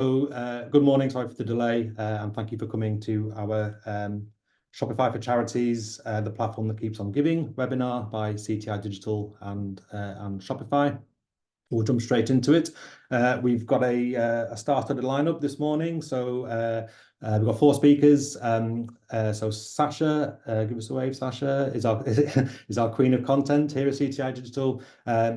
Good morning, sorry for the delay, and thank you for coming to our Shopify for Charities, the platform that keeps on giving webinar by CTI Digital and Shopify. We'll jump straight into it. We've got a star-studded lineup this morning, so we've got 4 speakers. So Sacha, give us a wave. Sacha is our queen of content here at CTI Digital.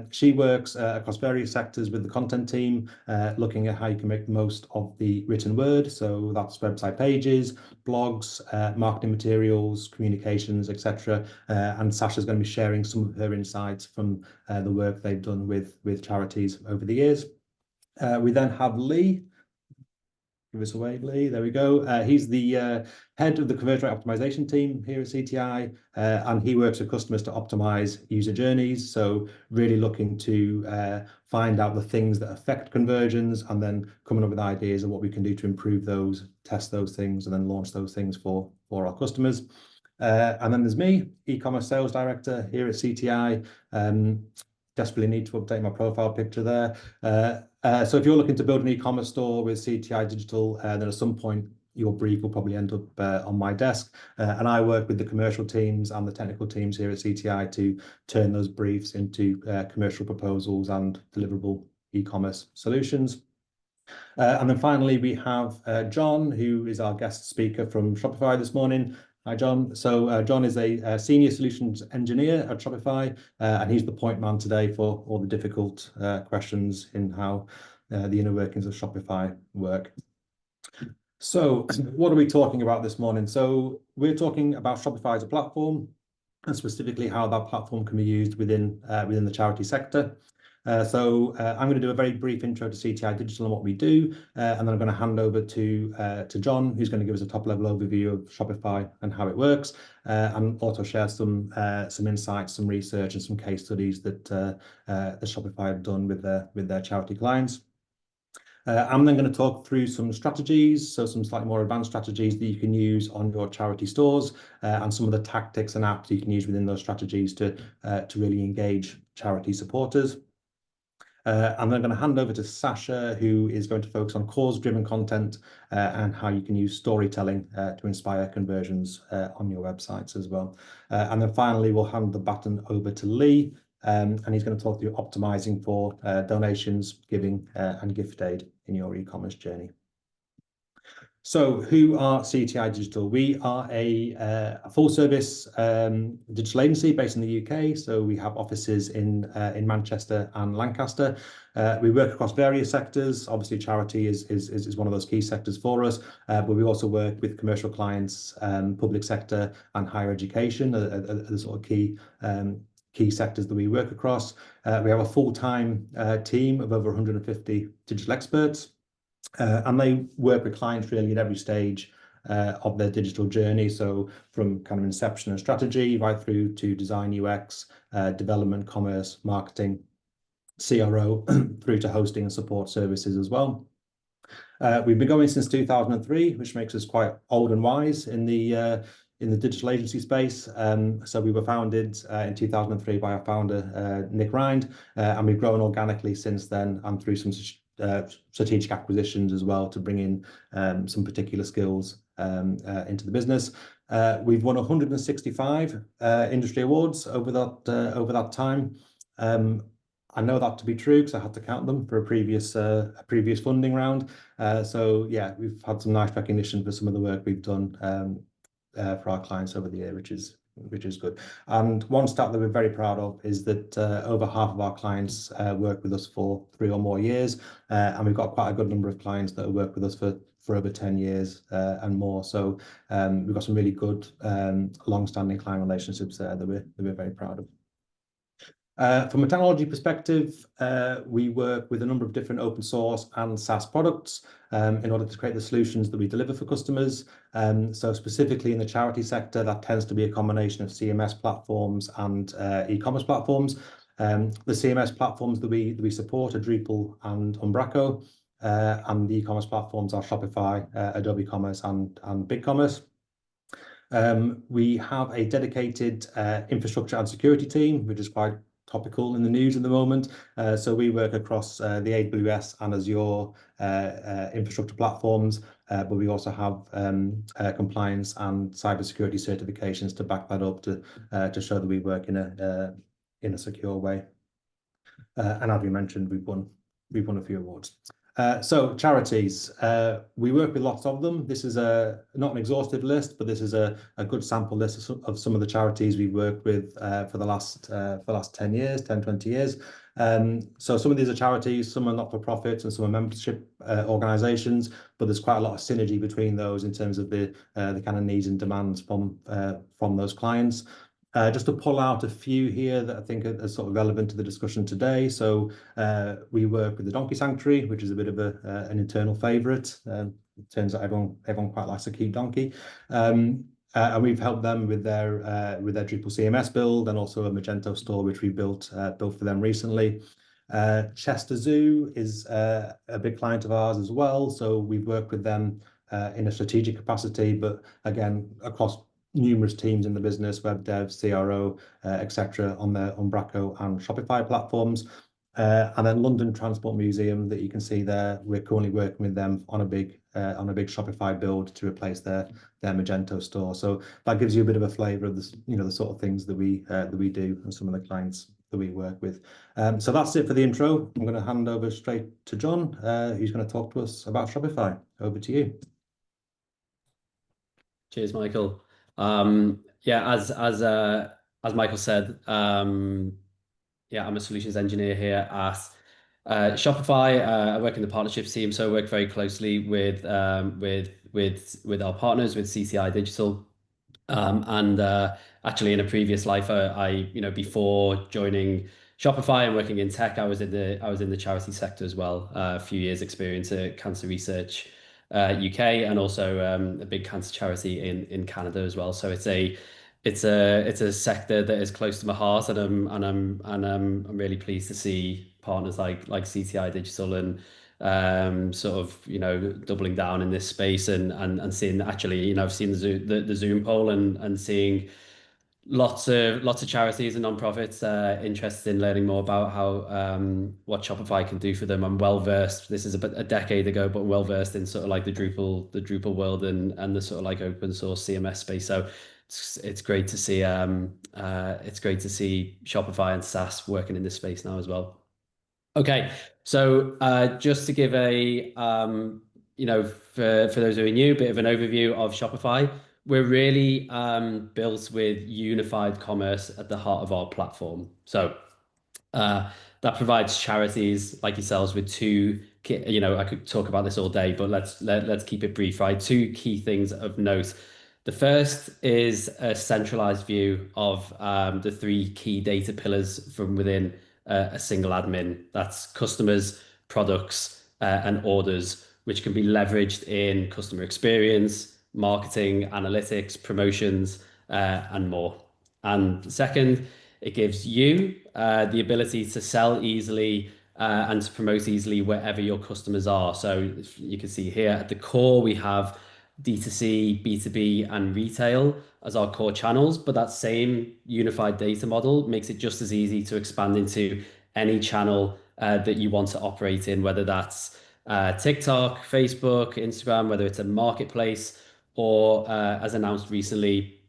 She works across various sectors with the content team, looking at how you can make the most of the written word. So that's website pages, blogs, marketing materials, communications, etc. And Sacha's going to be sharing some of her insights from the work they've done with charities over the years. We then have Lee. Give us a wave, Lee. There we go. He's the head of the conversion rate optimization team here at CTI, and he works with customers to optimize user journeys. So really looking to find out the things that affect conversions and then coming up with ideas of what we can do to improve those, test those things, and then launch those things for our customers. And then there's me, e-commerce sales director here at CTI. Desperately need to update my profile picture there. So if you're looking to build an e-commerce store with CTI Digital, then at some point your brief will probably end up on my desk. And I work with the commercial teams and the technical teams here at CTI to turn those briefs into commercial proposals and deliverable e-commerce solutions. And then finally, we have John, who is our guest speaker from Shopify this morning. Hi, John. So John is a senior solutions engineer at Shopify, and he's the point man today for all the difficult questions in how the inner workings of Shopify work. So what are we talking about this morning? So we're talking about Shopify as a platform, and specifically how that platform can be used within the charity sector. So I'm going to do a very brief intro to CTI Digital and what we do, and then I'm going to hand over to John, who's going to give us a top-level overview of Shopify and how it works, and also share some insights, some research, and some case studies that Shopify have done with their charity clients. I'm then going to talk through some strategies, so some slightly more advanced strategies that you can use on your charity stores, and some of the tactics and apps you can use within those strategies to really engage charity supporters. And then I'm going to hand over to Sacha, who is going to focus on cause-driven content and how you can use storytelling to inspire conversions on your websites as well. And then finally, we'll hand the baton over to Lee, and he's going to talk through optimizing for donations, giving, and gift aid in your e-commerce journey. So who are CTI Digital? We are a full-service digital agency based in the UK. So we have offices in Manchester and Lancaster. We work across various sectors. Obviously, charity is one of those key sectors for us, but we also work with commercial clients, public sector, and higher education are the sort of key sectors that we work across. We have a full-time team of over 150 digital experts. And they work with clients really at every stage of their digital journey. So from kind of inception and strategy right through to design, UX, development, commerce, marketing, CRO, through to hosting and support services as well. We've been going since 2003, which makes us quite old and wise in the digital agency space. So we were founded in 2003 by our founder, Nick Rind, and we've grown organically since then and through some strategic acquisitions as well to bring in some particular skills into the business. We've won 165 industry awards over that time. I know that to be true because I had to count them for a previous funding round. So yeah, we've had some nice recognition for some of the work we've done for our clients over the year, which is good. And one stat that we're very proud of is that over half of our clients work with us for 3 or more years, and we've got quite a good number of clients that have worked with us for over 10 years and more. So we've got some really good long-standing client relationships there that we're very proud of. From a technology perspective, we work with a number of different open source and SaaS products in order to create the solutions that we deliver for customers. So specifically in the charity sector, that tends to be a combination of CMS platforms and e-commerce platforms. The CMS platforms that we support are Drupal and Umbraco, and the e-commerce platforms are Shopify, Adobe Commerce, and BigCommerce. We have a dedicated infrastructure and security team, which is quite topical in the news at the moment. So we work across the AWS and Azure infrastructure platforms, but we also have compliance and cybersecurity certifications to back that up to show that we work in a secure way. And as we mentioned, we've won a few awards. So charities, we work with lots of them. This is not an exhaustive list, but this is a good sample list of some of the charities we've worked with for the last 10 years, 10, 20 years. So some of these are charities, some are not-for-profits, and some are membership organizations, but there's quite a lot of synergy between those in terms of the kind of needs and demands from those clients. Just to pull out a few here that I think are sort of relevant to the discussion today. So we work with the Donkey Sanctuary, which is a bit of an internal favourite. It turns out everyone quite likes to keep donkey. And we've helped them with their Drupal CMS build, and also a Magento store, which we built for them recently. Chester Zoo is a big client of ours as well. So we've worked with them in a strategic capacity, but again, across numerous teams in the business, web dev, CRO, etc., on the Umbraco and Shopify platforms. And then London Transport Museum that you can see there, we're currently working with them on a big Shopify build to replace their Magento store. So that gives you a bit of a flavour of the sort of things that we do and some of the clients that we work with. So that's it for the intro. I'm going to hand over straight to John, who's going to talk to us about Shopify. Over to you. Cheers, Michael. As Michael said, I'm a solutions engineer here at Shopify. I work in the partnerships team, so I work very closely with our partners, with CTI Digital. Actually, in a previous life, before joining Shopify and working in tech, I was in the charity sector as well. A few years experience at Cancer Research UK, and also a big cancer charity in Canada as well. So it's a sector that is close to my heart, and I'm really pleased to see partners like CTI Digital and sort of doubling down in this space and seeing actually I've seen the Zoom poll and seeing lots of charities and nonprofits interested in learning more about how what Shopify can do for them. I'm well versed. This is about a decade ago, but well versed in sort of like the Drupal world and the sort of like open source CMS space. So it's great to see Shopify and SaaS working in this space now as well. Okay, so just to give a for those who are new, a bit of an overview of Shopify. We're really built with unified commerce at the heart of our platform. So that provides charities like yourselves with two, I could talk about this all day, but let's keep it brief, right? Two key things of note. The first is a centralized view of the three key data pillars from within a single admin. That's customers, products, and orders, which can be leveraged in customer experience, marketing, analytics, promotions, and more. And second, it gives you the ability to sell easily and to promote easily wherever your customers are. So you can see here at the core, we have D2C, B2B, and retail as our core channels, but that same unified data model makes it just as easy to expand into any channel that you want to operate in, whether that's TikTok, Facebook, Instagram, whether it's a marketplace, or as announced recently,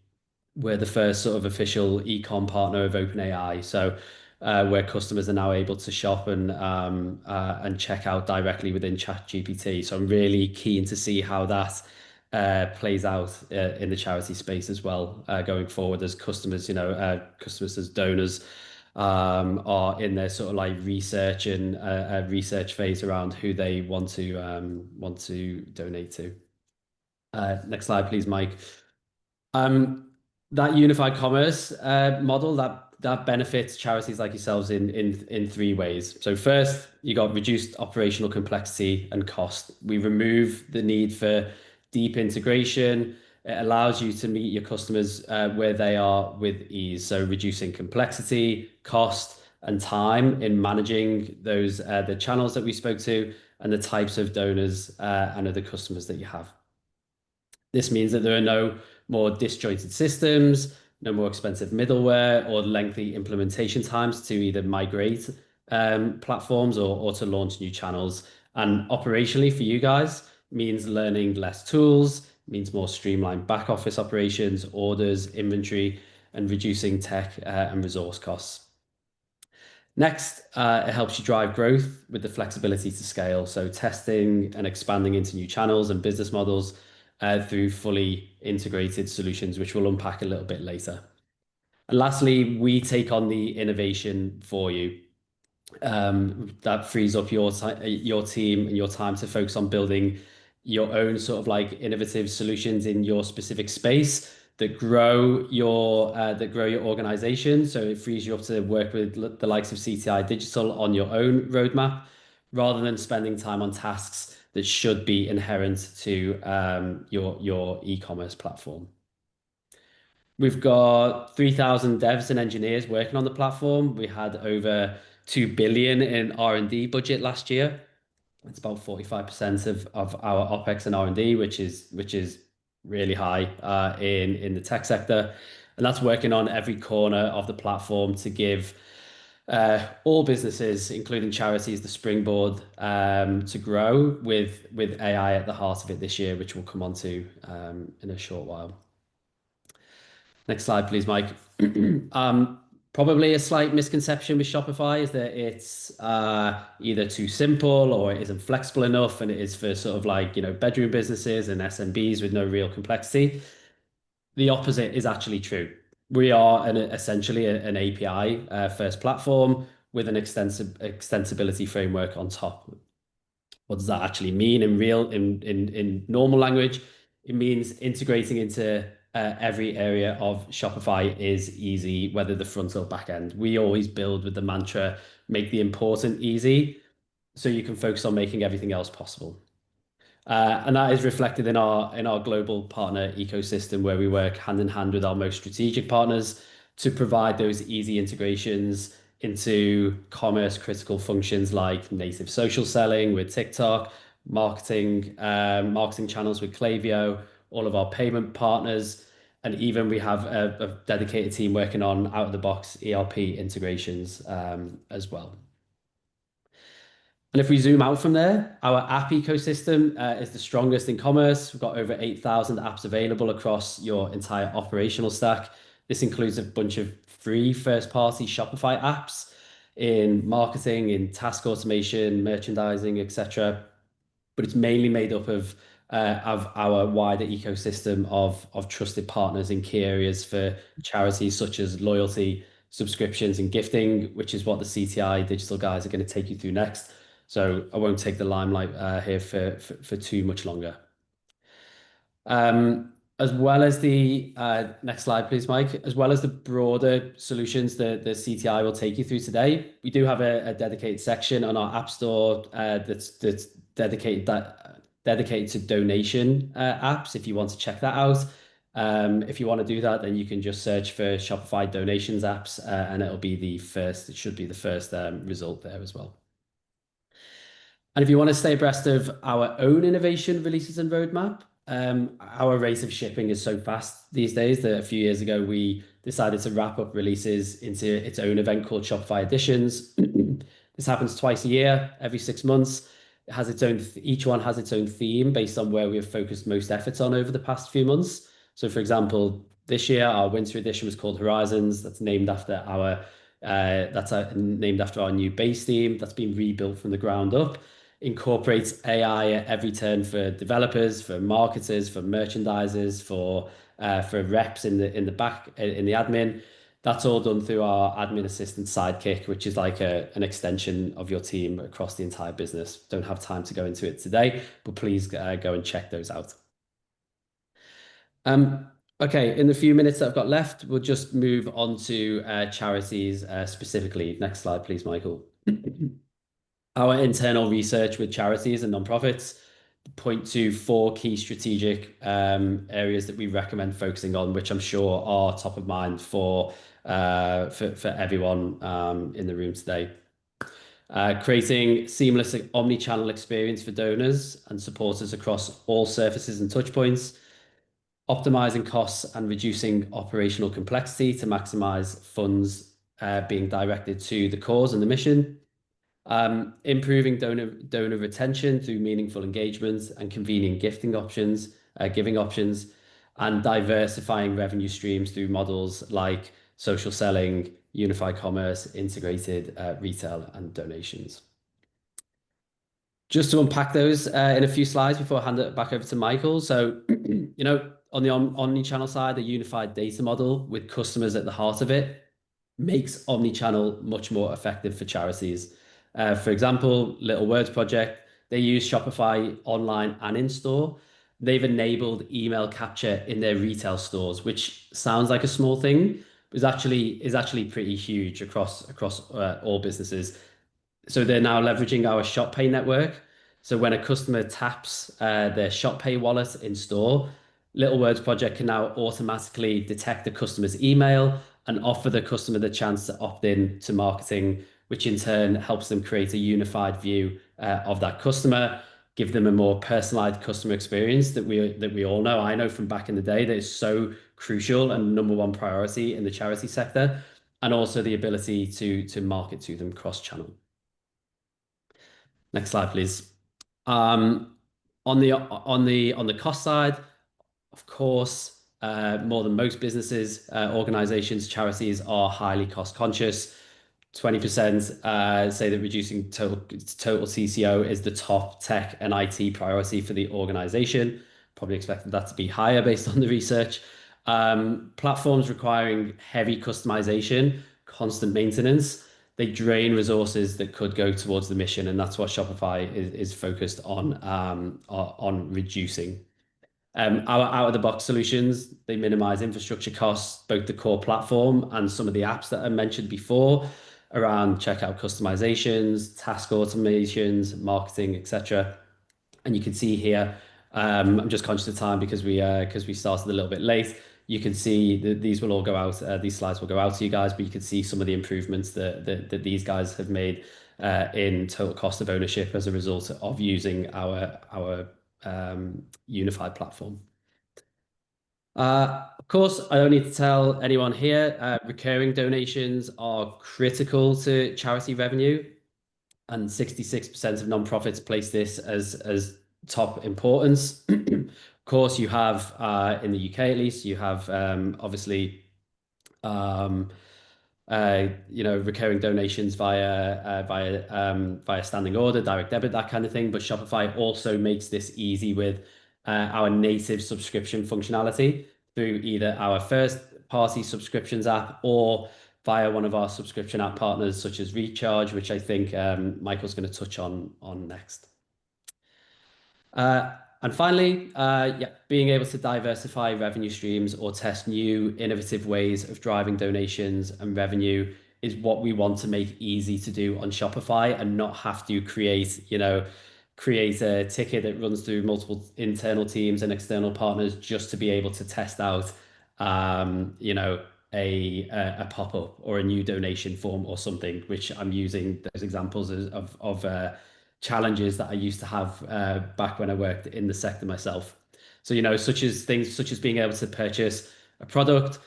we're the first sort of official e-com partner of OpenAI. So where customers are now able to shop and check out directly within ChatGPT. So I'm really keen to see how that plays out in the charity space as well going forward, as customers, customers as donors are in their sort of like research and research phase around who they want to donate to. Next slide, please, Mike. That unified commerce model that benefits charities like yourselves in three ways. So first, you got reduced operational complexity and cost. We remove the need for deep integration. It allows you to meet your customers where they are with ease. So reducing complexity, cost, and time in managing those the channels that we spoke to and the types of donors and other customers that you have. This means that there are no more disjointed systems, no more expensive middleware or lengthy implementation times to either migrate platforms or to launch new channels. And operationally for you guys means learning less tools, means more streamlined back office operations, orders, inventory, and reducing tech and resource costs. Next, it helps you drive growth with the flexibility to scale. So testing and expanding into new channels and business models through fully integrated solutions, which we'll unpack a little bit later. And lastly, we take on the innovation for you. That frees up your team and your time to focus on building your own sort of like innovative solutions in your specific space that grow your organization. So it frees you up to work with the likes of CTI Digital on your own roadmap, rather than spending time on tasks that should be inherent to your e-commerce platform. We've got 3,000 devs and engineers working on the platform. We had over 2 billion in R&D budget last year. It's about 45% of our OpEx and R&D, which is really high in the tech sector. And that's working on every corner of the platform to give all businesses, including charities, the springboard to grow with AI at the heart of it this year, which we'll come on to in a short while. Next slide, please, Mike. Probably a slight misconception with Shopify is that it's either too simple or it isn't flexible enough, and it is for sort of like, bedroom businesses and SMBs with no real complexity. The opposite is actually true. We are essentially an API first platform with an extensibility framework on top. What does that actually mean in normal language? It means integrating into every area of Shopify is easy, whether the front or back end. We always build with the mantra, make the important easy, so you can focus on making everything else possible. And that is reflected in our global partner ecosystem, where we work hand in hand with our most strategic partners to provide those easy integrations into commerce critical functions like native social selling with TikTok, marketing channels with Klaviyo, all of our payment partners, and even we have a dedicated team working on out of the box ERP integrations as well. And if we zoom out from there, our app ecosystem is the strongest in commerce. We've got over 8,000 apps available across your entire operational stack. This includes a bunch of free first-party Shopify apps in marketing, in task automation, merchandising, etc. But it's mainly made up of our wider ecosystem of trusted partners in key areas for charities such as loyalty, subscriptions, and gifting, which is what the CTI Digital guys are going to take you through next. So I won't take the limelight here for too much longer. As well as the next slide, please, Mike. As well as the broader solutions that the CTI will take you through today, we do have a dedicated section on our App Store that's dedicated to donation apps. If you want to check that out, if you want to do that, then you can just search for Shopify donations apps, and it'll be the first. It should be the first result there as well. And if you want to stay abreast of our own innovation releases and roadmap, our rate of shipping is so fast these days that a few years ago we decided to wrap up releases into its own event called Shopify Editions. This happens twice a year, every 6 months. It has its own. Each one has its own theme based on where we have focused most efforts on over the past few months. So, for example, this year our winter edition was called Horizons. That's named after our new base theme that's been rebuilt from the ground up. Incorporates AI at every turn for developers, for marketers, for merchandisers, for reps in the back in the admin. That's all done through our admin assistant Sidekick, which is like an extension of your team across the entire business. Don't have time to go into it today, but please go and check those out. Okay, in the few minutes that I've got left, we'll just move on to charities specifically. Next slide, please, Michael. Our internal research with charities and nonprofits point to 4 key strategic areas that we recommend focusing on, which I'm sure are top of mind for everyone in the room today. Creating seamless omni-channel experience for donors and supporters across all surfaces and touch points. optimizing costs and reducing operational complexity to maximize funds being directed to the cause and the mission. Improving donor retention through meaningful engagement and convenient giving options, and diversifying revenue streams through models like social selling, unified commerce, integrated retail, and donations. Just to unpack those in a few slides before I hand it back over to Michael. So, on the omni-channel side, the unified data model with customers at the heart of it makes omni-channel much more effective for charities. For example, Little Words Project, they use Shopify online and in-store. They've enabled email capture in their retail stores, which sounds like a small thing, but is actually pretty huge across all businesses. So they're now leveraging our ShopPay network. So when a customer taps their ShopPay wallet in store, Little Words Project can now automatically detect the customer's email and offer the customer the chance to opt in to marketing, which in turn helps them create a unified view of that customer, give them a more personalized customer experience that we all know. I know from back in the day that is so crucial and number one priority in the charity sector, and also the ability to market to them cross-channel. Next slide, please. On the cost side, of course, more than most businesses, organizations, charities are highly cost conscious. 20% say that reducing total TCO is the top tech and IT priority for the organization. Probably expected that to be higher based on the research. Platforms requiring heavy customization, constant maintenance, they drain resources that could go towards the mission, and that's what Shopify is focused on reducing. Our out-of-the-box solutions, they minimize infrastructure costs, both the core platform and some of the apps that I mentioned before around checkout customizations, task automations, marketing, etc. And you can see here, I'm just conscious of time because we started a little bit late. You can see that these will all go out. These slides will go out to you guys, but you can see some of the improvements that these guys have made in total cost of ownership as a result of using our unified platform. Of course, I don't need to tell anyone here, recurring donations are critical to charity revenue, and 66% of nonprofits place this as top importance. Of course, you have in the UK at least, you have obviously recurring donations via standing order, direct debit, that kind of thing. But Shopify also makes this easy with our native subscription functionality through either our first-party subscriptions app or via one of our subscription app partners, such as Recharge, which I think Michael's going to touch on next. And finally, being able to diversify revenue streams or test new innovative ways of driving donations and revenue is what we want to make easy to do on Shopify, and not have to create a ticket that runs through multiple internal teams and external partners just to be able to test out, a pop-up or a new donation form or something, which I'm using those examples of challenges that I used to have back when I worked in the sector myself. So, such as being able to purchase a product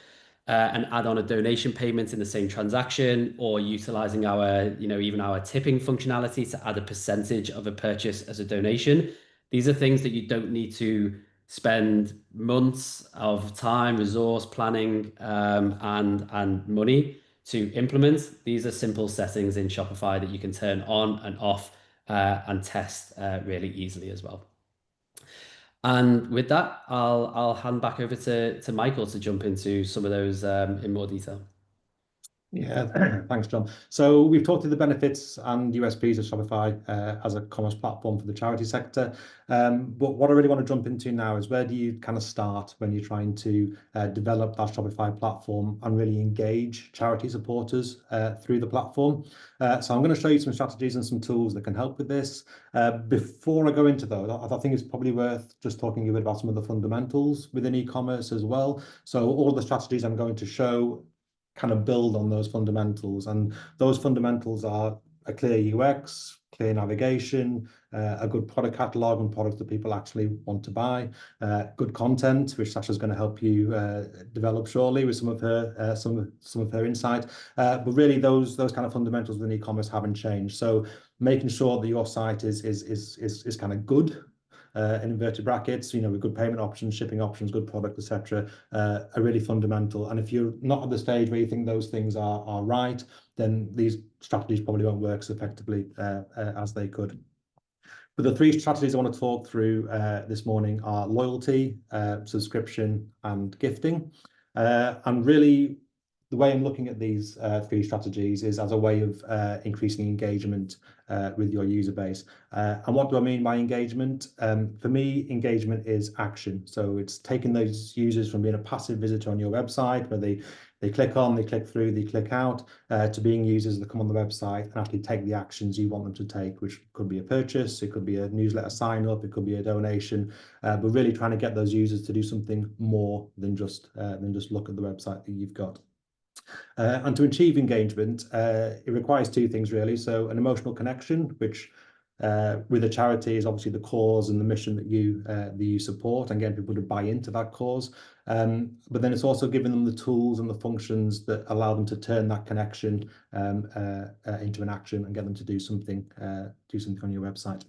and add on a donation payment in the same transaction, or utilizing our, even our tipping functionality to add a percentage of a purchase as a donation. These are things that you don't need to spend months of time, resource, planning, and money to implement. These are simple settings in Shopify that you can turn on and off and test really easily as well. And with that, I'll hand back over to Michael to jump into some of those in more detail. Yeah, thanks, John. So we've talked to the benefits and USPs of Shopify as a commerce platform for the charity sector. But what I really want to jump into now is, where do you kind of start when you're trying to develop that Shopify platform and really engage charity supporters through the platform? So I'm going to show you some strategies and some tools that can help with this. Before I go into those, I think it's probably worth just talking a bit about some of the fundamentals within e-commerce as well. So all of the strategies I'm going to show kind of build on those fundamentals, and those fundamentals are a clear UX, clear navigation, a good product catalog and products that people actually want to buy, good content, which Sacha's going to help you develop shortly with some of her some of her insight. But really, those kind of fundamentals within e-commerce haven't changed. So making sure that your site is kind of good. In inverted brackets, with good payment options, shipping options, good product, etc., are really fundamental. And if you're not at the stage where you think those things are right, then these strategies probably won't work as effectively as they could. But the three strategies I want to talk through this morning are loyalty, subscription, and gifting. And really, the way I'm looking at these three strategies is as a way of increasing engagement with your user base. And what do I mean by engagement? For me, engagement is action. So it's taking those users from being a passive visitor on your website, where they click on, they click through, they click out, to being users that come on the website and actually take the actions you want them to take, which could be a purchase, it could be a newsletter sign up, it could be a donation, but really trying to get those users to do something more than just look at the website that you've got. And to achieve engagement, it requires two things really. So an emotional connection, which with a charity is obviously the cause and the mission that you support, and getting people to buy into that cause. But then it's also giving them the tools and the functions that allow them to turn that connection into an action and get them to do something on your website.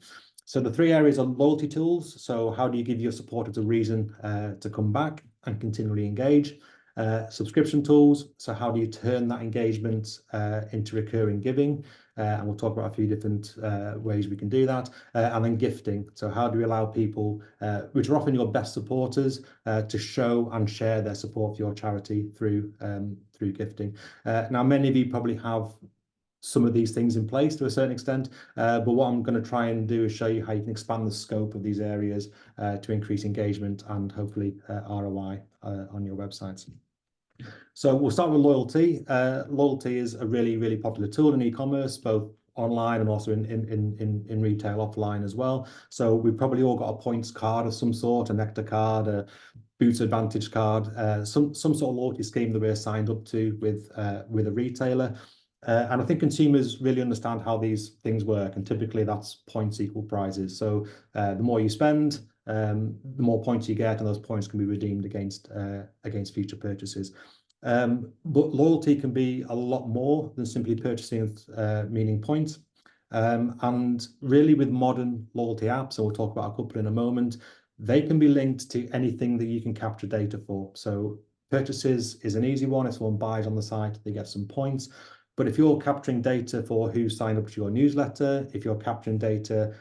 So the three areas are loyalty tools. So how do you give your supporters a reason to come back and continually engage? Subscription tools. So how do you turn that engagement into recurring giving? And we'll talk about a few different ways we can do that. And then gifting. So how do we allow people, which are often your best supporters, to show and share their support for your charity through gifting? Now, many of you probably have some of these things in place to a certain extent, but what I'm going to try and do is show you how you can expand the scope of these areas to increase engagement and hopefully ROI on your websites. So we'll start with loyalty. Loyalty is a really, really popular tool in e-commerce, both online and also in retail offline as well. So we've probably all got a points card of some sort, a Nectar card, a Boots Advantage card, some sort of loyalty scheme that we're signed up to with a retailer. And I think consumers really understand how these things work, and typically that's points equal prizes. So the more you spend, the more points you get, and those points can be redeemed against future purchases. But loyalty can be a lot more than simply purchasing, meaning points. And really with modern loyalty apps, and we'll talk about a couple in a moment, they can be linked to anything that you can capture data for. So purchases is an easy one. If someone buys on the site, they get some points. But if you're capturing data for who signed up to your newsletter, if you're capturing data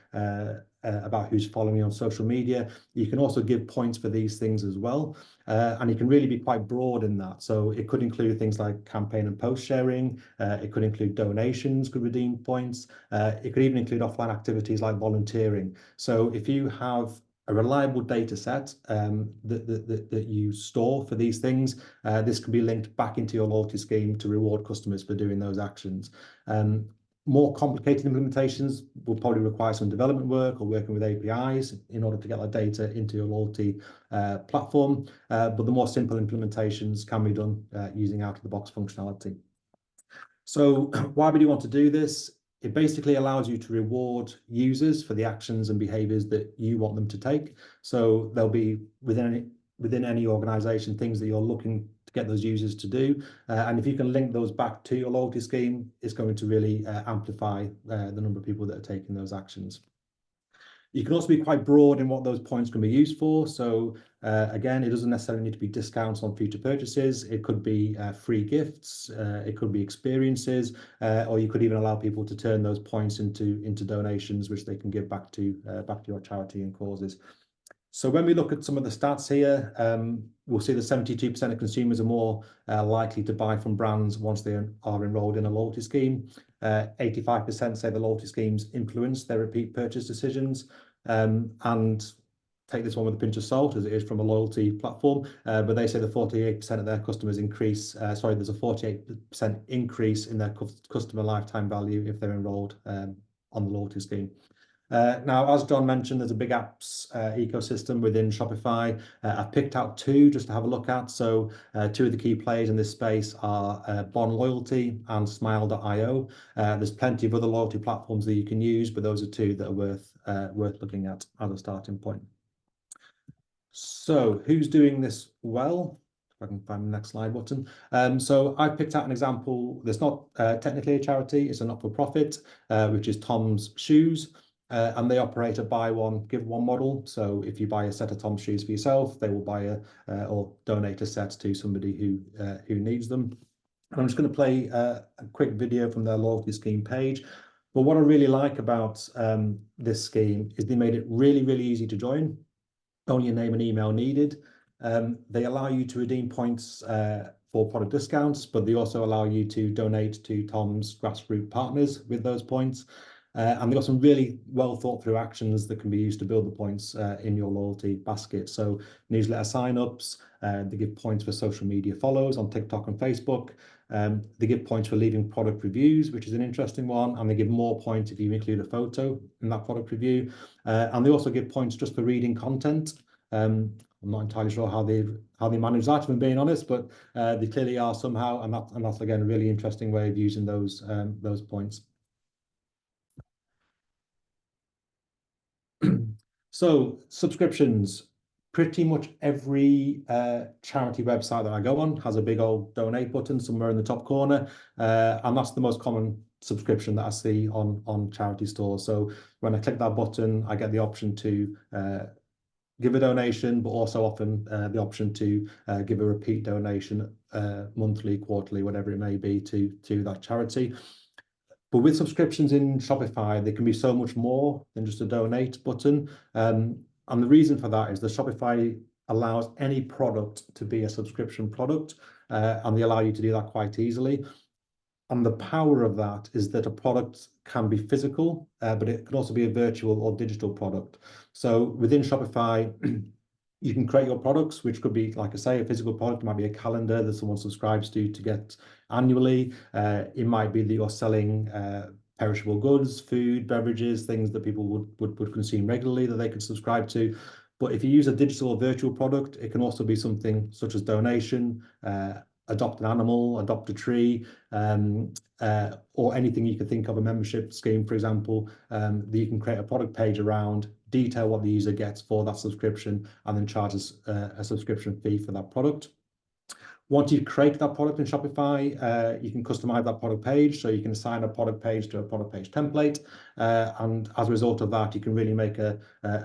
about who's following you on social media, you can also give points for these things as well. And it can really be quite broad in that. So it could include things like campaign and post sharing. It could include donations, could redeem points. It could even include offline activities like volunteering. So if you have a reliable data set that you store for these things, this can be linked back into your loyalty scheme to reward customers for doing those actions. More complicated implementations will probably require some development work or working with APIs in order to get that data into your loyalty platform. But the more simple implementations can be done using out-of-the-box functionality. So why would you want to do this? It basically allows you to reward users for the actions and behaviors that you want them to take. So there'll be within any organization things that you're looking to get those users to do. And if you can link those back to your loyalty scheme, it's going to really amplify the number of people that are taking those actions. You can also be quite broad in what those points can be used for. So again, it doesn't necessarily need to be discounts on future purchases. It could be free gifts. It could be experiences, or you could even allow people to turn those points into donations, which they can give back to your charity and causes. So when we look at some of the stats here, we'll see that 72% of consumers are more likely to buy from brands once they are enrolled in a loyalty scheme. 85% say the loyalty schemes influence their repeat purchase decisions. And take this one with a pinch of salt as it is from a loyalty platform, but they say the 48% of their customers there's a 48% increase in their customer lifetime value if they're enrolled on the loyalty scheme. Now, as John mentioned, there's a big apps ecosystem within Shopify. I've picked out two just to have a look at. So two of the key players in this space are Bond Loyalty and Smile.io. There's plenty of other loyalty platforms that you can use, but those are two that are worth looking at as a starting point. So who's doing this well? If I can find the next slide button. So I picked out an example that's not technically a charity, it's a not-for-profit, which is Tom's Shoes. And they operate a buy one, give one model. So if you buy a set of Tom's shoes for yourself, they will buy or donate a set to somebody who needs them. And I'm just going to play a quick video from their loyalty scheme page. But what I really like about this scheme is they made it really, really easy to join. Only a name and email needed. They allow you to redeem points for product discounts, but they also allow you to donate to Tom's grassroots partners with those points. And they've got some really well thought through actions that can be used to build the points in your loyalty basket. So newsletter signups, they give points for social media follows on TikTok and Facebook. They give points for leaving product reviews, which is an interesting one, and they give more points if you include a photo in that product review. And they also give points just for reading content. I'm not entirely sure how they manage that, if I'm being honest, but they clearly are somehow, and that's again a really interesting way of using those points. So subscriptions, pretty much every charity website that I go on has a big old donate button somewhere in the top corner, and that's the most common subscription that I see on charity stores. So when I click that button, I get the option to give a donation, but also often the option to give a repeat donation monthly, quarterly, whatever it may be to that charity. But with subscriptions in Shopify, they can be so much more than just a donate button. And the reason for that is that Shopify allows any product to be a subscription product, and they allow you to do that quite easily. And the power of that is that a product can be physical, but it can also be a virtual or digital product. So within Shopify, you can create your products, which could be, like I say, a physical product. It might be a calendar that someone subscribes to get annually. It might be that you're selling perishable goods, food, beverages, things that people would consume regularly that they can subscribe to. But if you use a digital or virtual product, it can also be something such as donation, adopt an animal, adopt a tree, or anything you could think of, a membership scheme, for example, that you can create a product page around, detail what the user gets for that subscription, and then charge a subscription fee for that product. Once you create that product in Shopify, you can customize that product page. So you can assign a product page to a product page template. And as a result of that, you can really make a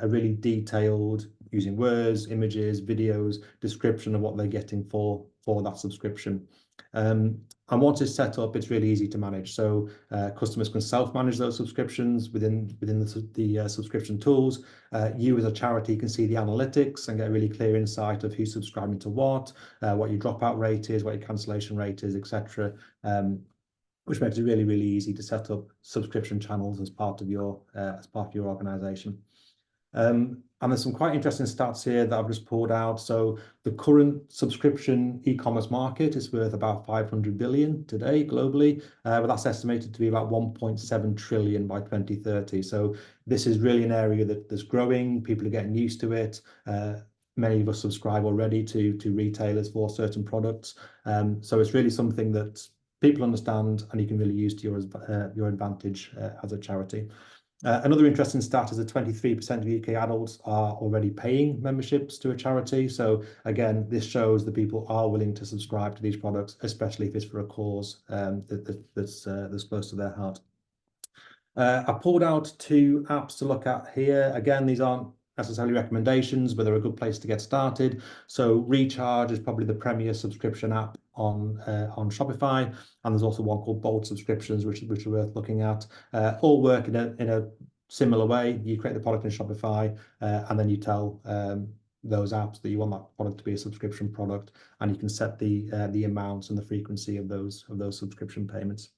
really detailed, using words, images, videos, description of what they're getting for that subscription. And once it's set up, it's really easy to manage. So customers can self-manage those subscriptions within the subscription tools. You as a charity can see the analytics and get a really clear insight of who's subscribing to what your dropout rate is, what your cancellation rate is, etc. Which makes it really, really easy to set up subscription channels as part of your organization. And there's some quite interesting stats here that I've just pulled out. So the current subscription e-commerce market is worth about 500 billion today globally, but that's estimated to be about 1.7 trillion by 2030. So this is really an area that's growing. People are getting used to it. Many of us subscribe already to retailers for certain products. So it's really something that people understand and you can really use to your advantage as a charity. Another interesting stat is that 23% of UK adults are already paying memberships to a charity. So again, this shows that people are willing to subscribe to these products, especially if it's for a cause that's close to their heart. I pulled out two apps to look at here. Again, these aren't necessarily recommendations, but they're a good place to get started. So Recharge is probably the premier subscription app on Shopify, and there's also one called Bold Subscriptions, which are worth looking at. All work in a similar way. You create the product in Shopify, and then you tell those apps that you want that product to be a subscription product, and you can set the amounts and the frequency of those subscription payments.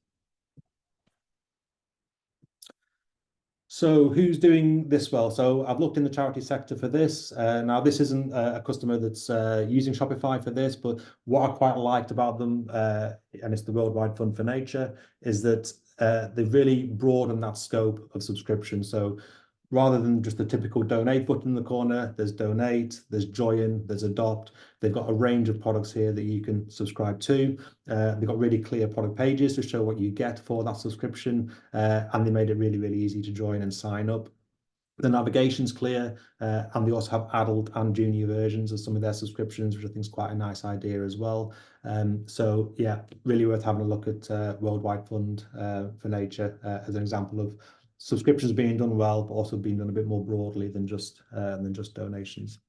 So who's doing this well? So I've looked in the charity sector for this. Now, this isn't a customer that's using Shopify for this, but what I quite liked about them, and it's the Worldwide Fund for Nature, is that they've really broadened that scope of subscription. So rather than just the typical donate button in the corner, there's donate, there's join, there's adopt. They've got a range of products here that you can subscribe to. They've got really clear product pages to show what you get for that subscription, and they made it really, really easy to join and sign up. The navigation's clear, and they also have adult and junior versions of some of their subscriptions, which I think is quite a nice idea as well. So yeah, really worth having a look at Worldwide Fund for Nature as an example of subscriptions being done well, but also being done a bit more broadly than just donations.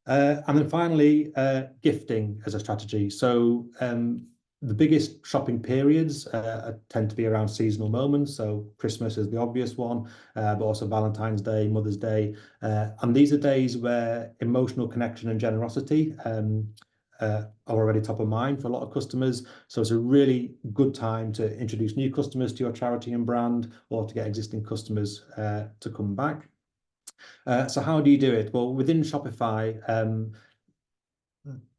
And then finally, gifting as a strategy. So the biggest shopping periods tend to be around seasonal moments. So Christmas is the obvious one, but also Valentine's Day, Mother's Day. And these are days where emotional connection and generosity are already top of mind for a lot of customers. So it's a really good time to introduce new customers to your charity and brand, or to get existing customers to come back. So how do you do it? Well, within Shopify,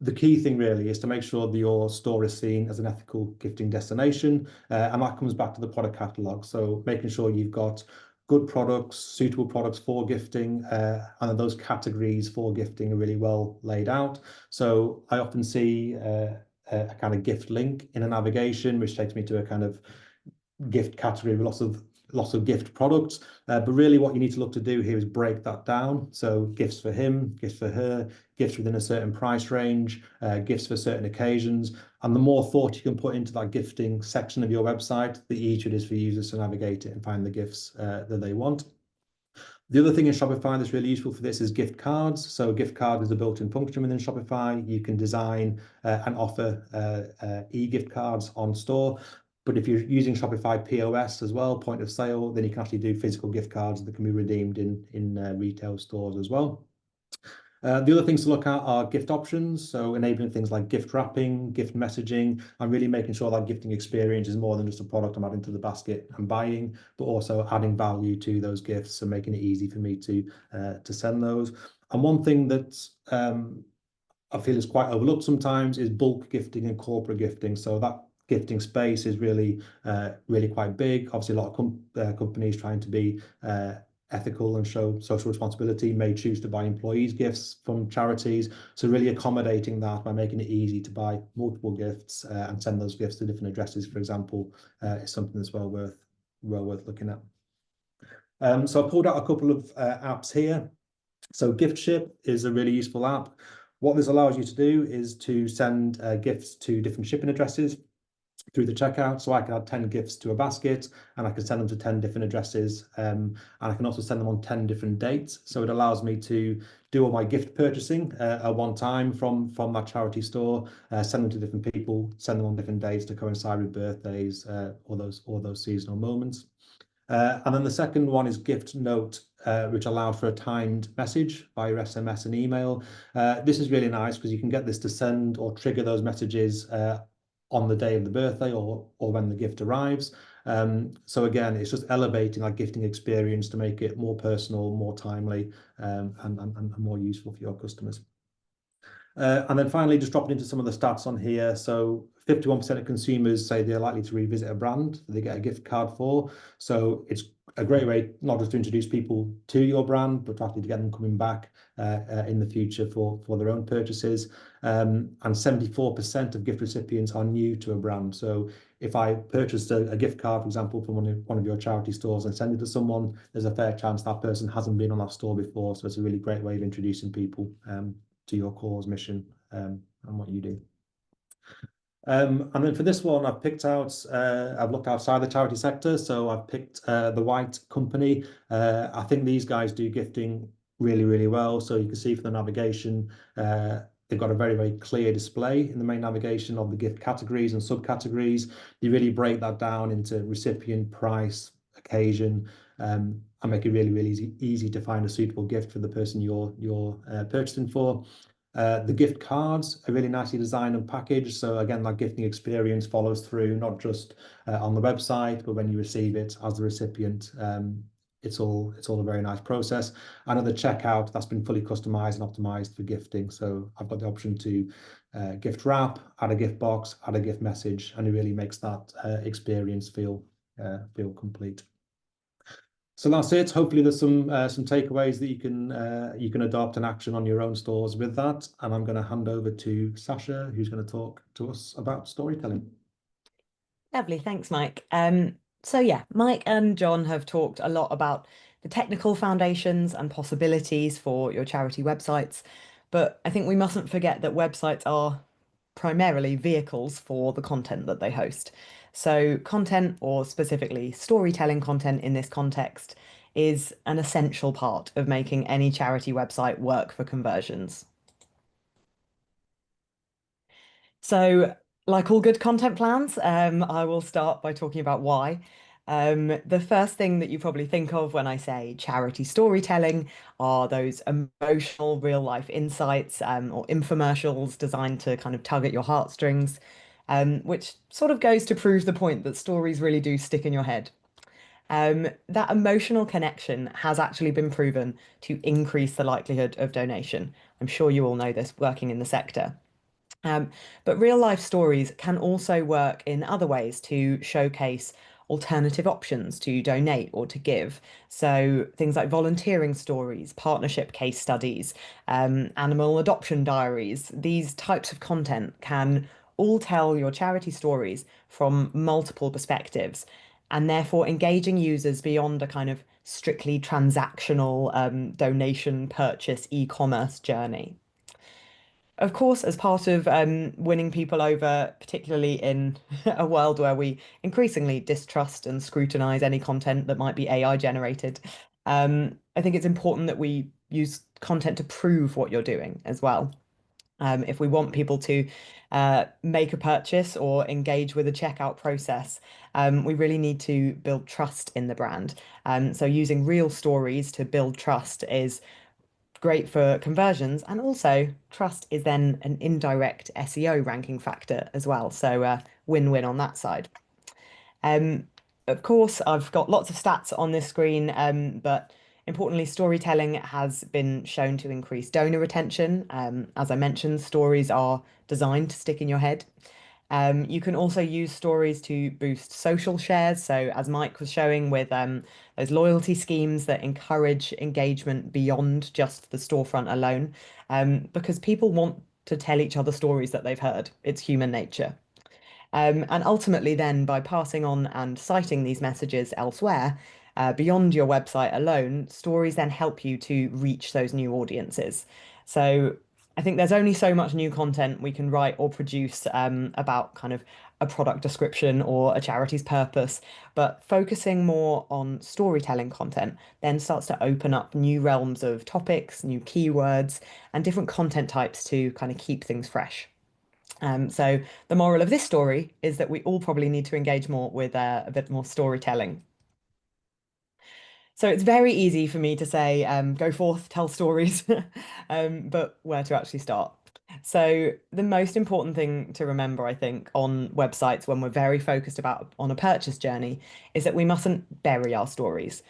the key thing really is to make sure that your store is seen as an ethical gifting destination, and that comes back to the product catalog. So making sure you've got good products, suitable products for gifting, and those categories for gifting are really well laid out. So I often see a kind of gift link in a navigation, which takes me to a kind of gift category with lots of gift products, but really what you need to look to do here is break that down. So gifts for him, gifts for her, gifts within a certain price range, gifts for certain occasions. And the more thought you can put into that gifting section of your website, the easier it is for users to navigate it and find the gifts that they want. The other thing in Shopify that's really useful for this is gift cards. So a gift card is a built-in function within Shopify. You can design and offer e-gift cards on store. But if you're using Shopify POS as well, point of sale, then you can actually do physical gift cards that can be redeemed in retail stores as well. The other things to look at are gift options, so enabling things like gift wrapping, gift messaging, and really making sure that gifting experience is more than just a product I'm adding to the basket and buying, but also adding value to those gifts and making it easy for me to send those. And one thing that I feel is quite overlooked sometimes is bulk gifting and corporate gifting. So that gifting space is really quite big. Obviously, a lot of companies trying to be ethical and show social responsibility may choose to buy employees gifts from charities. So really accommodating that by making it easy to buy multiple gifts and send those gifts to different addresses, for example, is something that's well worth looking at. So I pulled out a couple of apps here. So Gift Ship is a really useful app. What this allows you to do is to send gifts to different shipping addresses through the checkout. So I can add 10 gifts to a basket, and I can send them to 10 different addresses, and I can also send them on 10 different dates. So it allows me to do all my gift purchasing at one time from that charity store, send them to different people, send them on different dates to coincide with birthdays or those seasonal moments. And then the second one is Gift Note, which allows for a timed message via SMS and email. This is really nice because you can get this to send or trigger those messages on the day of the birthday or when the gift arrives. So again, it's just elevating that gifting experience to make it more personal, more timely, and more useful for your customers. And then finally, just dropping into some of the stats on here. So 51% of consumers say they're likely to revisit a brand that they get a gift card for. So it's a great way not just to introduce people to your brand, but actually to get them coming back in the future for their own purchases. And 74% of gift recipients are new to a brand. So if I purchased a gift card, for example, from one of your charity stores and send it to someone, there's a fair chance that person hasn't been on that store before. So it's a really great way of introducing people to your cause, mission, and what you do. And then for this one, I've looked outside the charity sector. So I've picked the White Company. I think these guys do gifting really, really well. So you can see from the navigation, they've got a very, very clear display in the main navigation of the gift categories and subcategories. You really break that down into recipient, price, occasion, and make it really, really easy to find a suitable gift for the person you're purchasing for. The gift cards are really nicely designed and packaged. So again, that gifting experience follows through, not just on the website, but when you receive it as the recipient. It's all a very nice process. And at the checkout, that's been fully customized and optimized for gifting. So I've got the option to gift wrap, add a gift box, add a gift message, and it really makes that experience feel complete. So that's it. Hopefully there's some takeaways that you can adopt and action on your own stores with that. And I'm going to hand over to Sacha, who's going to talk to us about storytelling. Lovely, thanks, Mike. So yeah, Mike and John have talked a lot about the technical foundations and possibilities for your charity websites, but I think we mustn't forget that websites are primarily vehicles for the content that they host. So content, or specifically storytelling content in this context, is an essential part of making any charity website work for conversions. So, like all good content plans, I will start by talking about why. The first thing that you probably think of when I say charity storytelling are those emotional real life insights, or infomercials designed to kind of tug at your heartstrings, which sort of goes to prove the point that stories really do stick in your head. That emotional connection has actually been proven to increase the likelihood of donation. I'm sure you all know this working in the sector. Um, but real life stories can also work in other ways to showcase alternative options to donate or to give. So things like volunteering stories, partnership case studies, animal adoption diaries, these types of content can all tell your charity stories from multiple perspectives, and therefore engaging users beyond a kind of strictly transactional donation purchase e-commerce journey. Of course, as part of winning people over, particularly in a world where we increasingly distrust and scrutinize any content that might be AI generated, I think it's important that we use content to prove what you're doing as well. If we want people to make a purchase or engage with a checkout process, we really need to build trust in the brand. So using real stories to build trust is great for conversions, and also trust is then an indirect SEO ranking factor as well. So win-win on that side. Um, of course, I've got lots of stats on this screen, but importantly, storytelling has been shown to increase donor retention. As I mentioned, stories are designed to stick in your head. You can also use stories to boost social shares. So, as Mike was showing with those loyalty schemes that encourage engagement beyond just the storefront alone, because people want to tell each other stories that they've heard. It's human nature. And ultimately, then by passing on and citing these messages elsewhere, beyond your website alone, stories then help you to reach those new audiences. So I think there's only so much new content we can write or produce about kind of a product description or a charity's purpose, but focusing more on storytelling content then starts to open up new realms of topics, new keywords, and different content types to kind of keep things fresh. So the moral of this story is that we all probably need to engage more with a bit more storytelling. So it's very easy for me to say, go forth, tell stories, but where to actually start? So the most important thing to remember, I think, on websites when we're very focused about on a purchase journey is that we mustn't bury our stories.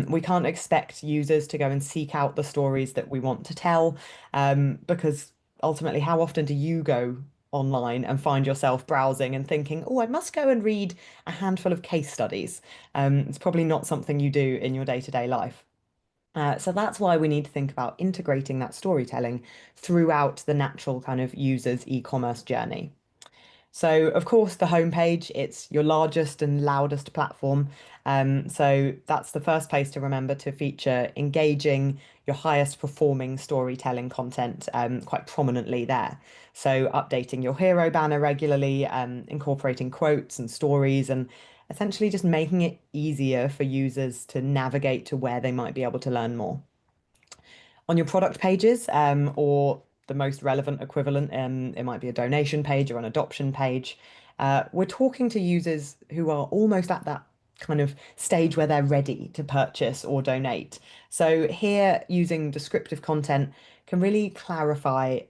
We can't expect users to go and seek out the stories that we want to tell, because ultimately, how often do you go online and find yourself browsing and thinking, oh, I must go and read a handful of case studies? It's probably not something you do in your day-to-day life. So that's why we need to think about integrating that storytelling throughout the natural kind of user's e-commerce journey. So, of course, the homepage, it's your largest and loudest platform. So that's the first place to remember to feature engaging, your highest performing storytelling content quite prominently there. So updating your hero banner regularly, incorporating quotes and stories, and essentially just making it easier for users to navigate to where they might be able to learn more. On your product pages, or the most relevant equivalent, it might be a donation page or an adoption page. We're talking to users who are almost at that kind of stage where they're ready to purchase or donate. So here, using descriptive content can really clarify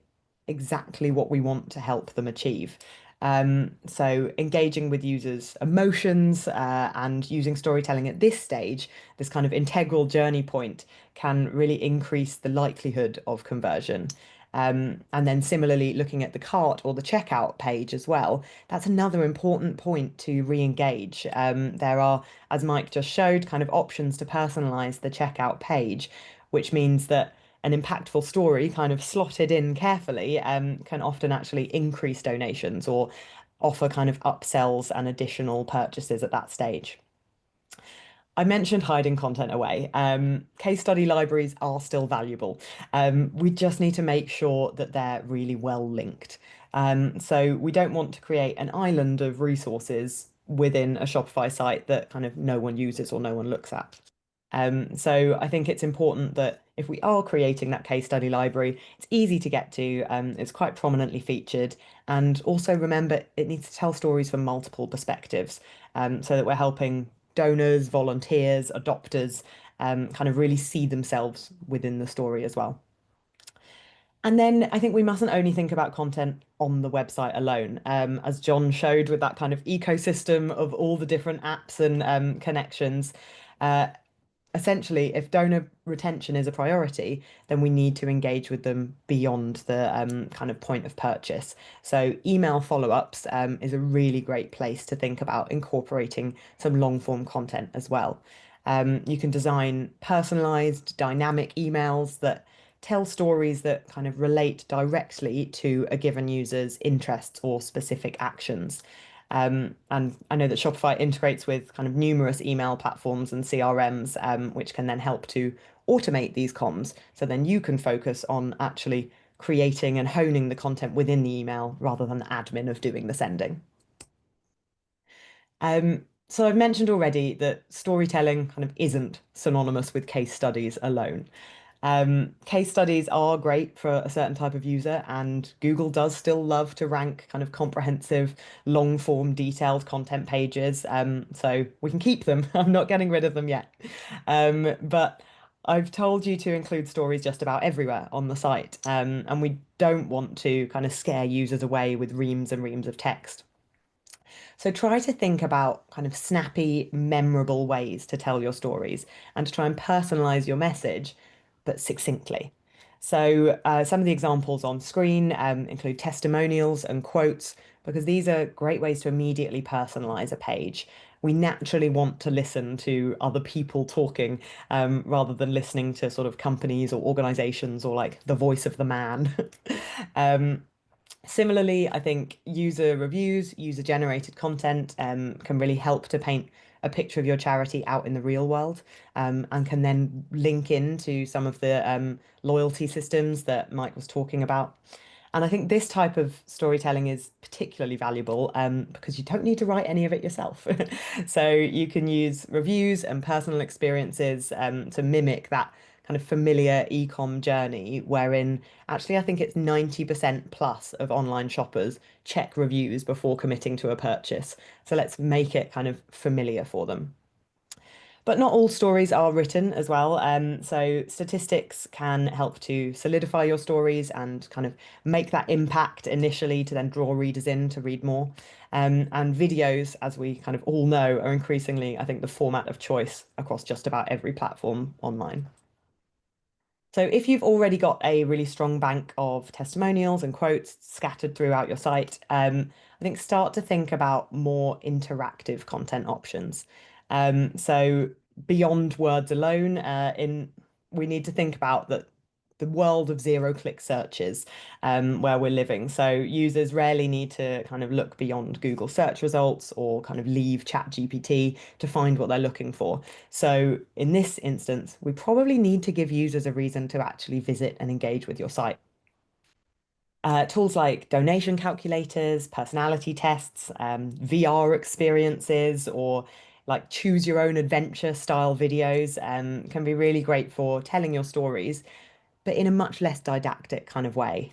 exactly what we want to help them achieve. So engaging with users' emotions and using storytelling at this stage, this kind of integral journey point, can really increase the likelihood of conversion. And then similarly, looking at the cart or the checkout page as well, that's another important point to re-engage. There are, as Mike just showed, kind of options to personalize the checkout page, which means that an impactful story kind of slotted in carefully can often actually increase donations or offer kind of upsells and additional purchases at that stage. I mentioned hiding content away. Case study libraries are still valuable. We just need to make sure that they're really well linked. So we don't want to create an island of resources within a Shopify site that kind of no one uses or no one looks at. So I think it's important that if we are creating that case study library, it's easy to get to, it's quite prominently featured, and also remember it needs to tell stories from multiple perspectives, so that we're helping donors, volunteers, adopters, kind of really see themselves within the story as well. And then I think we mustn't only think about content on the website alone. As John showed with that kind of ecosystem of all the different apps and connections, essentially, if donor retention is a priority, then we need to engage with them beyond the kind of point of purchase. So email follow-ups is a really great place to think about incorporating some long-form content as well. You can design personalized, dynamic emails that tell stories that kind of relate directly to a given user's interests or specific actions. And I know that Shopify integrates with kind of numerous email platforms and CRMs, which can then help to automate these comms. So then you can focus on actually creating and honing the content within the email rather than the admin of doing the sending. So I've mentioned already that storytelling kind of isn't synonymous with case studies alone. Case studies are great for a certain type of user, and Google does still love to rank kind of comprehensive, long form, detailed content pages. So we can keep them. I'm not getting rid of them yet. But I've told you to include stories just about everywhere on the site. And we don't want to kind of scare users away with reams and reams of text. So try to think about kind of snappy, memorable ways to tell your stories and to try and personalize your message, but succinctly. So some of the examples on screen include testimonials and quotes, because these are great ways to immediately personalize a page. We naturally want to listen to other people talking rather than listening to sort of companies or organizations or like the voice of the man. Similarly, I think user reviews, user-generated content can really help to paint a picture of your charity out in the real world, and can then link into some of the loyalty systems that Mike was talking about. And I think this type of storytelling is particularly valuable because you don't need to write any of it yourself. So you can use reviews and personal experiences to mimic that kind of familiar e-com journey, wherein actually I think it's 90% plus of online shoppers check reviews before committing to a purchase. So let's make it kind of familiar for them. But not all stories are written as well. So statistics can help to solidify your stories and kind of make that impact initially to then draw readers in to read more. And videos, as we kind of all know, are increasingly, I think, the format of choice across just about every platform online. So if you've already got a really strong bank of testimonials and quotes scattered throughout your site, I think start to think about more interactive content options. So beyond words alone, we need to think about the world of zero-click searches where we're living. So users rarely need to kind of look beyond Google search results or kind of leave ChatGPT to find what they're looking for. So in this instance, we probably need to give users a reason to actually visit and engage with your site. Tools like donation calculators, personality tests, VR experiences, or like choose your own adventure style videos can be really great for telling your stories, but in a much less didactic kind of way.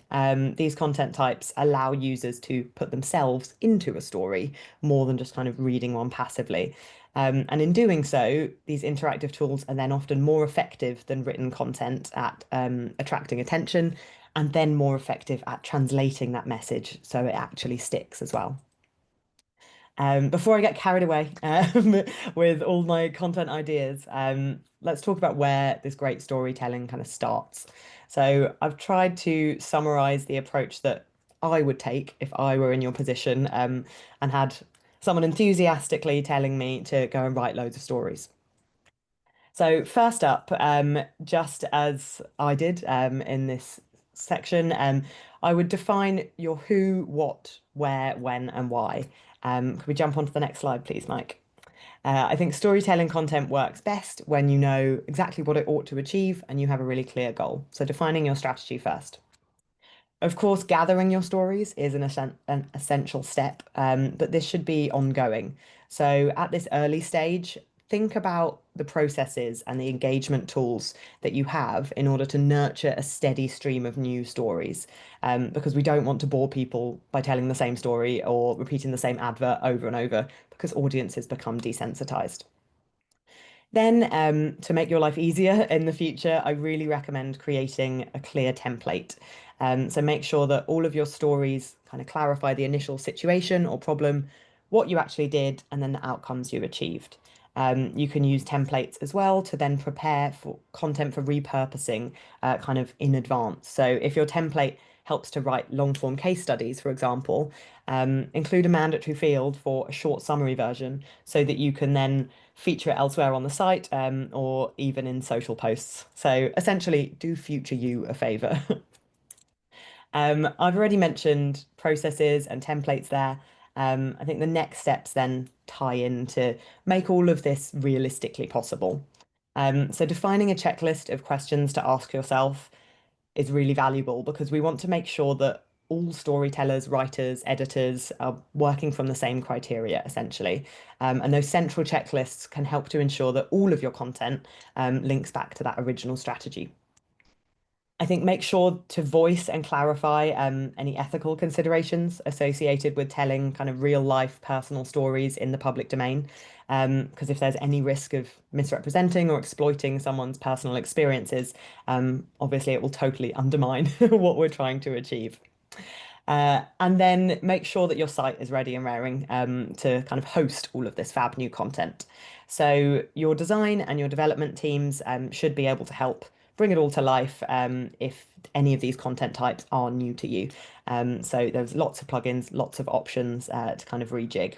These content types allow users to put themselves into a story more than just kind of reading one passively. And in doing so, these interactive tools are then often more effective than written content at attracting attention, and then more effective at translating that message so it actually sticks as well. Before I get carried away with all my content ideas, let's talk about where this great storytelling kind of starts. So I've tried to summarize the approach that I would take if I were in your position, and had someone enthusiastically telling me to go and write loads of stories. So first up, just as I did in this section, I would define your who, what, where, when, and why. Could we jump onto the next slide, please, Mike? I think storytelling content works best when you know exactly what it ought to achieve and you have a really clear goal. So defining your strategy first. Of course, gathering your stories is an essential step, but this should be ongoing. So at this early stage, think about the processes and the engagement tools that you have in order to nurture a steady stream of new stories. Because we don't want to bore people by telling the same story or repeating the same advert over and over, because audiences become desensitized. Then, to make your life easier in the future, I really recommend creating a clear template. So make sure that all of your stories kind of clarify the initial situation or problem, what you actually did, and then the outcomes you achieved. You can use templates as well to then prepare for content for repurposing kind of in advance. So if your template helps to write long form case studies, for example, include a mandatory field for a short summary version so that you can then feature it elsewhere on the site, or even in social posts. So essentially, do future you a favor. I've already mentioned processes and templates there. I think the next steps then tie in to make all of this realistically possible. So defining a checklist of questions to ask yourself is really valuable because we want to make sure that all storytellers, writers, editors are working from the same criteria, essentially. And those central checklists can help to ensure that all of your content links back to that original strategy. I think make sure to voice and clarify any ethical considerations associated with telling kind of real life personal stories in the public domain. Because if there's any risk of misrepresenting or exploiting someone's personal experiences, obviously it will totally undermine what we're trying to achieve. And then make sure that your site is ready and raring to kind of host all of this fab new content. So your design and your development teams should be able to help bring it all to life if any of these content types are new to you. So there's lots of plugins, lots of options to kind of rejig.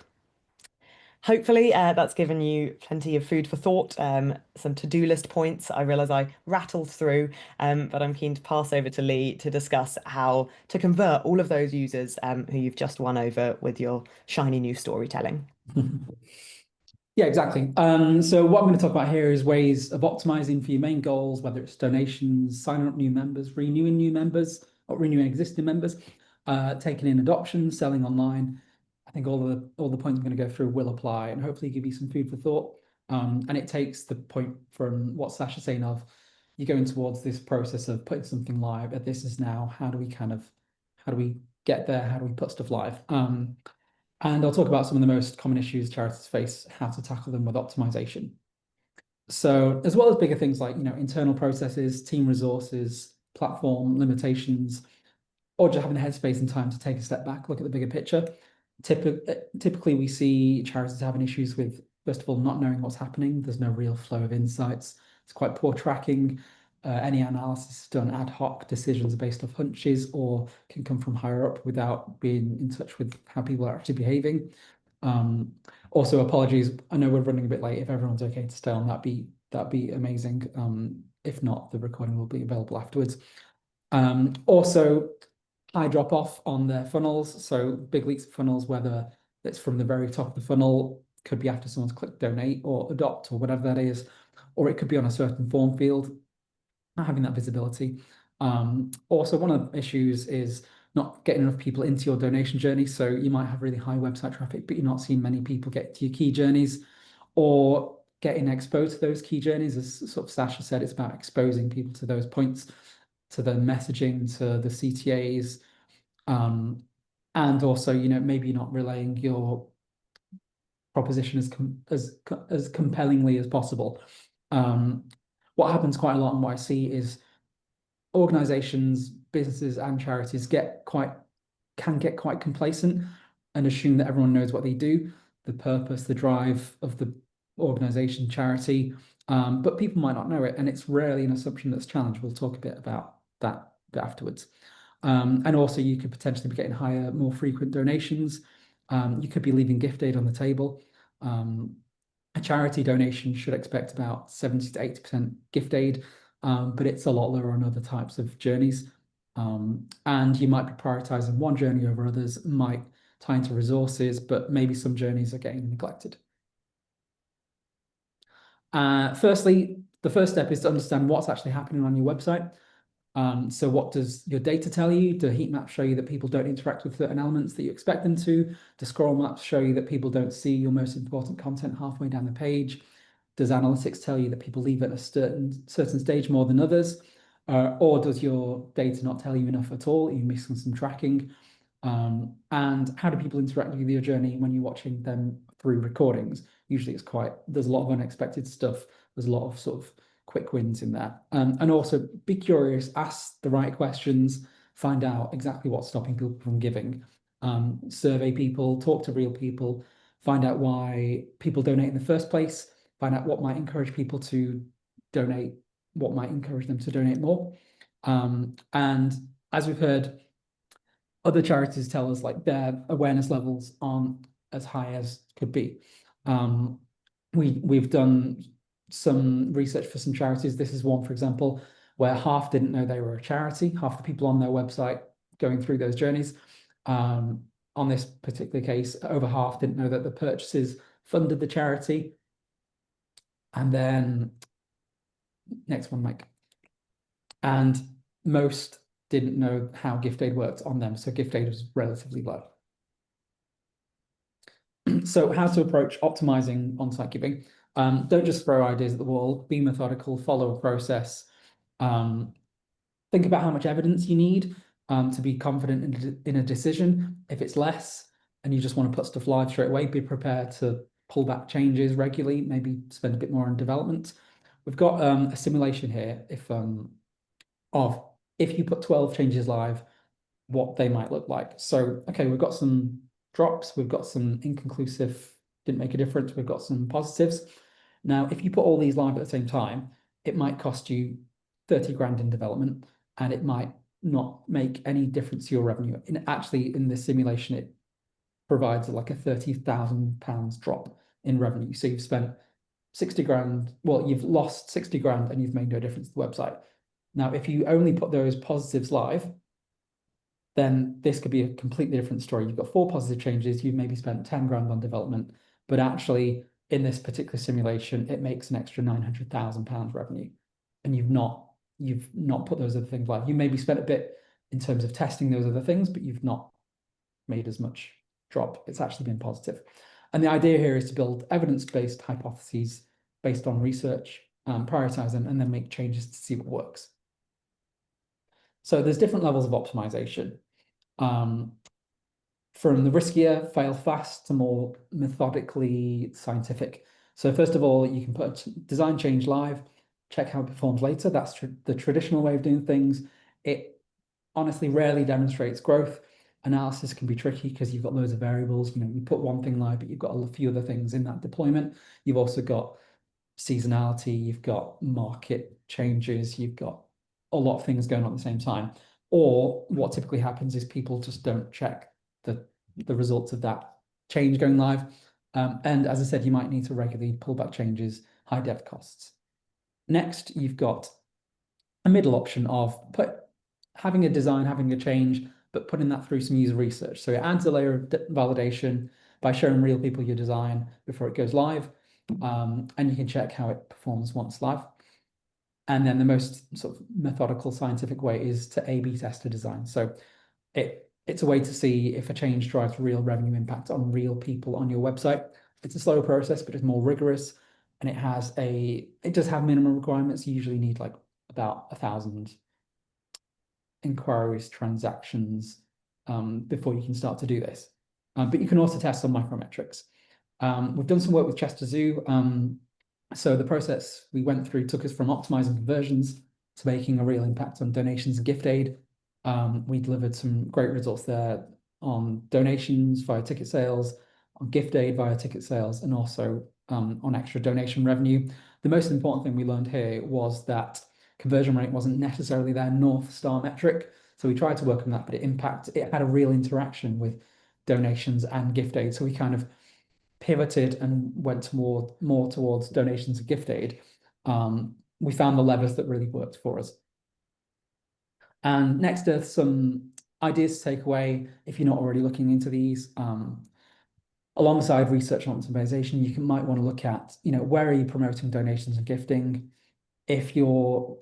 Hopefully, that's given you plenty of food for thought, some to-do list points. I realise I rattled through, but I'm keen to pass over to Lee to discuss how to convert all of those users who you've just won over with your shiny new storytelling. Yeah, exactly. So what I'm going to talk about here is ways of optimizing for your main goals, whether it's donations, signing up new members, renewing new members, or renewing existing members, taking in adoptions, selling online. I think all the points I'm going to go through will apply and hopefully give you some food for thought. And it takes the point from what Sacha's saying of you're going towards this process of putting something live. And this is now how do we get there? How do we put stuff live? And I'll talk about some of the most common issues charities face, how to tackle them with optimization. So as well as bigger things like internal processes, team resources, platform limitations, or just having a headspace and time to take a step back, look at the bigger picture. Typically, we see charities having issues with, first of all, not knowing what's happening. There's no real flow of insights. It's quite poor tracking. Any analysis is done ad hoc. Decisions are based off hunches or can come from higher up without being in touch with how people are actually behaving. Also, apologies. I know we're running a bit late. If everyone's okay to stay on, that'd be amazing. If not, the recording will be available afterwards. Also, high drop off on their funnels. So big leaks of funnels, whether it's from the very top of the funnel, could be after someone's clicked donate or adopt or whatever that is, or it could be on a certain form field, not having that visibility. Also, one of the issues is not getting enough people into your donation journey. So you might have really high website traffic, but you're not seeing many people get to your key journeys or getting exposed to those key journeys. As sort of Sacha said, it's about exposing people to those points, to the messaging, to the CTAs, and also, maybe not relaying your proposition as compellingly as possible. What happens quite a lot in what I see is organizations, businesses, and charities can get quite complacent and assume that everyone knows what they do. the purpose, the drive of the organization, charity, but people might not know it, and it's rarely an assumption that's challenged. We'll talk a bit about that bit afterwards. And also you could potentially be getting higher, more frequent donations. You could be leaving gift aid on the table. A charity donation should expect about 70 to 80% gift aid, but it's a lot lower on other types of journeys. And you might be prioritizing one journey over others, might tie into resources, but maybe some journeys are getting neglected. Firstly, the first step is to understand what's actually happening on your website. So what does your data tell you? Do heat maps show you that people don't interact with certain elements that you expect them to? Do scroll maps show you that people don't see your most important content halfway down the page? Does analytics tell you that people leave at a certain stage more than others? Or does your data not tell you enough at all? Are you missing some tracking? And how do people interact with your journey when you're watching them through recordings? Usually there's a lot of unexpected stuff. There's a lot of sort of quick wins in there. And also be curious, ask the right questions, find out exactly what's stopping people from giving. Survey people, talk to real people, find out why people donate in the first place, find out what might encourage people to donate, what might encourage them to donate more. And as we've heard, other charities tell us like their awareness levels aren't as high as could be. We've done some research for some charities. This is one, for example, where half didn't know they were a charity, half the people on their website going through those journeys. On this particular case, over half didn't know that the purchases funded the charity. And then, next one, Mike. And most didn't know how gift aid worked on them, so gift aid was relatively low. So how to approach optimizing on-site giving. Don't just throw ideas at the wall, be methodical, follow a process. Think about how much evidence you need to be confident in a decision. If it's less and you just want to put stuff live straight away, be prepared to pull back changes regularly, maybe spend a bit more on development. We've got a simulation here of if you put 12 changes live, what they might look like. So, okay, we've got some drops, we've got some inconclusive, didn't make a difference, we've got some positives. Now, if you put all these live at the same time, it might cost you 30 grand in development, and it might not make any difference to your revenue. Actually, in this simulation, it provides like a £30,000 drop in revenue. So you've spent 60 grand, well, you've lost 60 grand and you've made no difference to the website. Now, if you only put those positives live, then this could be a completely different story. You've got 4 positive changes, you've maybe spent 10 grand on development, but actually in this particular simulation, it makes an extra £900,000 revenue. And you've not put those other things live. You maybe spent a bit in terms of testing those other things, but you've not made as much drop. It's actually been positive. And the idea here is to build evidence-based hypotheses based on research, prioritize them, and then make changes to see what works. So there's different levels of optimization. From the riskier, fail fast, to more methodically scientific. So first of all, you can put a design change live, check how it performs later. That's the traditional way of doing things. It honestly rarely demonstrates growth. Analysis can be tricky because you've got loads of variables. You know, you put one thing live, but you've got a few other things in that deployment. You've also got seasonality, you've got market changes, you've got a lot of things going on at the same time. Or what typically happens is people just don't check the results of that change going live. And as I said, you might need to regularly pull back changes, high dev costs. Next, you've got a middle option of having a design, having a change, but putting that through some user research. So it adds a layer of validation by showing real people your design before it goes live. And you can check how it performs once live. And then the most sort of methodical scientific way is to A/B test a design. So it's a way to see if a change drives real revenue impact on real people on your website. It's a slower process, but it's more rigorous. And it does have minimum requirements. You usually need like about 1,000 inquiries, transactions before you can start to do this. But you can also test some micrometrics. We've done some work with Chester Zoo. So the process we went through took us from optimizing conversions to making a real impact on donations and gift aid. We delivered some great results there on donations via ticket sales, on gift aid via ticket sales, and also on extra donation revenue. The most important thing we learned here was that conversion rate wasn't necessarily their North Star metric. So we tried to work on that, but it had a real interaction with donations and gift aid. So we kind of pivoted and went more towards donations and gift aid. We found the levers that really worked for us. And next are some ideas to take away if you're not already looking into these. Alongside research and optimization, you might want to look at, where are you promoting donations and gifting? If you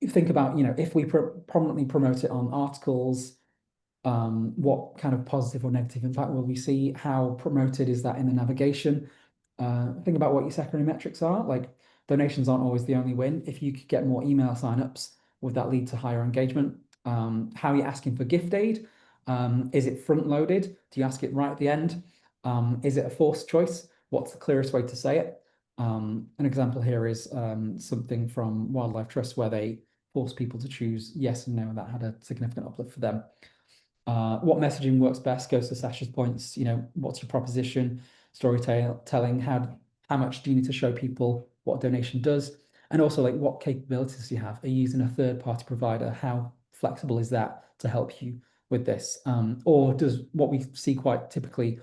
think about, if we prominently promote it on articles, what kind of positive or negative impact will we see? How promoted is that in the navigation? Think about what your secondary metrics are. Like, donations aren't always the only win. If you could get more email signups, would that lead to higher engagement? How are you asking for gift aid? Is it front loaded? Do you ask it right at the end? Is it a forced choice? What's the clearest way to say it? An example here is something from Wildlife Trust where they force people to choose yes and no, and that had a significant uplift for them. What messaging works best goes to Sacha's points. What's your proposition, storytelling, how much do you need to show people what a donation does, and also like what capabilities do you have? Are you using a third-party provider? How flexible is that to help you with this? Or does what we see quite typically,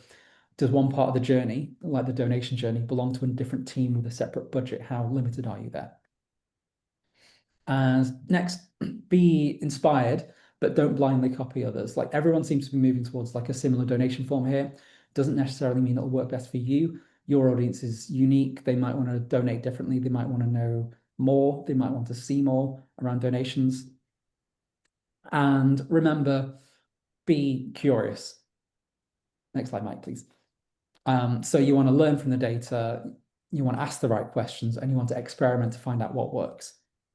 does one part of the journey, like the donation journey, belong to a different team with a separate budget? How limited are you there? And next, be inspired, but don't blindly copy others. Like, everyone seems to be moving towards like a similar donation form here. Doesn't necessarily mean it'll work best for you. Your audience is unique. They might want to donate differently. They might want to know more. They might want to see more around donations. And remember, be curious. Next slide, Mike, please. So you want to learn from the data, you want to ask the right questions, and you want to experiment to find out what works.